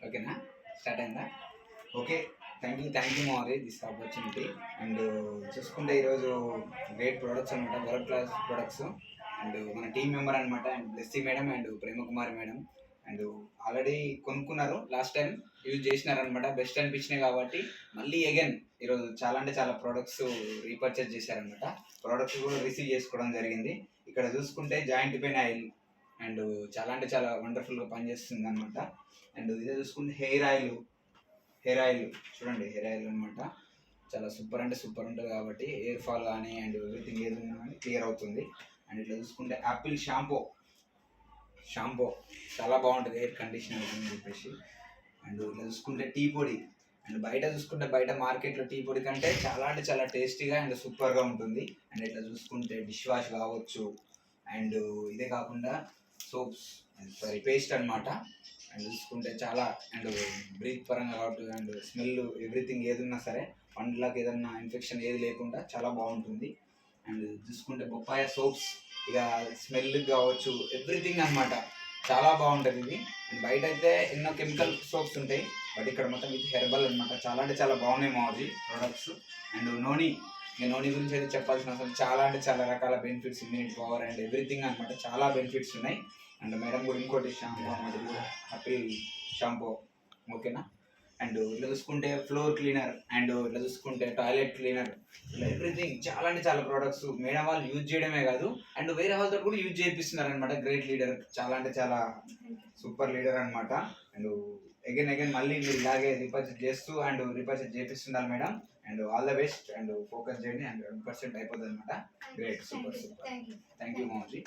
ఓకేనా? స్టార్ట్ అయిందా? Okay. Thank you mori this opportunity. And చూసుకుంటే ఈరోజు గ్రేట్ ప్రొడక్ట్స్ అనమాట, వరల్డ్ క్లాస్ ప్రొడక్ట్స్. అండ్ మన టీమ్ మెంబర్ అనమాట, and Blessy madam and Premakumari madam. And already కొనుక్కున్నారు, లాస్ట్ టైం యూజ్ చేసినారనమాట, బెస్ట్ అనిపించినాయి కాబట్టి మళ్ళీ అగైన్ ఈరోజు చాలా అంటే చాలా ప్రోడక్ట్స్ రీపర్చేజ్ చేశారనమాట. ప్రోడక్ట్స్ కూడా రిసీవ్ చేసుకోవడం జరిగింది. ఇక్కడ చూసుకుంటే జాయింట్ పెయిన్ ఆయిల్ అండ్ చాలా అంటే చాలా వండర్ఫుల్గా పనిచేస్తుంది అనమాట. అండ్ ఇదే చూసుకుంటే హెయిర్ ఆయిల్ చూడండి, హెయిర్ ఆయిల్ అనమాట. చాలా సూపర్ అంటే సూపర్ ఉంటుంది కాబట్టి హెయిర్ ఫాల్ కానీ అండ్ ఎవ్రీథింగ్ ఏది ఉన్నా కానీ క్లియర్ అవుతుంది. అండ్ ఇట్లా చూసుకుంటే యాపిల్ షాంపూ చాలా బాగుంటుంది హెయిర్ కండిషనర్ అని చెప్పేసి. అండ్ ఇట్లా చూసుకుంటే టీ పొడి. అండ్ బయట చూసుకుంటే బయట మార్కెట్లో టీ పొడి కంటే చాలా అంటే చాలా టేస్టీగా అండ్ సూపర్గా ఉంటుంది. అండ్ ఇట్లా చూసుకుంటే డిష్ వాష్ కావచ్చు. అండ్ ఇదే కాకుండా సోప్స్, సారీ పేస్ట్ అనమాట. అండ్ చూసుకుంటే చాలా అండ్ బ్రీత్ పరంగా కావచ్చు అండ్ స్మెల్ ఎవ్రీథింగ్ ఏది ఉన్నా సరే పండ్లకు ఏదన్నా ఇన్ఫెక్షన్ ఏది లేకుండా చాలా బాగుంటుంది. అండ్ చూసుకుంటే బొప్పాయ సోప్స్, ఇక స్మెల్ కావచ్చు ఎవ్రీథింగ్ అనమాట, చాలా బాగుంటుంది ఇది. అండ్ బయట అయితే ఎన్నో కెమికల్ సోప్స్ ఉంటాయి, బట్ ఇక్కడ మొత్తం ఇది హెర్బల్ అనమాట. చాలా అంటే చాలా బాగున్నాయి మాది ప్రొడక్ట్స్. అండ్ నోని గురించి అయితే చెప్పాల్సిన అవసరం, చాలా అంటే చాలా రకాల benefits, immunity power and everything అనమాట, చాలా బెనిఫిట్స్ ఉన్నాయి. అండ్ మేడం కూడా ఇంకోటి షాంపూ అనమాట, ఇది కూడా ఆపిల్ షాంపూ. ఓకేనా? అండ్ ఇట్లా చూసుకుంటే ఫ్లోర్ క్లీనర్ అండ్ ఇట్లా చూసుకుంటే టాయిలెట్ క్లీనర్, ఇట్లా ఎవ్రీథింగ్ చాలా అంటే చాలా ప్రోడక్ట్స్ మేడం వాళ్ళు యూజ్ చేయడమే కాదు అండ్ వేరే వాళ్ళతో కూడా యూజ్ చేయిస్తున్నారు అనమాట. గ్రేట్ లీడర్, చాలా అంటే చాలా సూపర్ లీడర్ అనమాట. అండ్ అగైన్ మళ్ళీ మీరు ఇలాగే రీపర్చేజ్ చేస్తూ అండ్ రీపర్చేజ్ చేపిస్తున్నారు madam. And all the best and focus చేయండి అండ్ 100% అయిపోతుంది అనమాట. Great, super. Thank you మోజీ.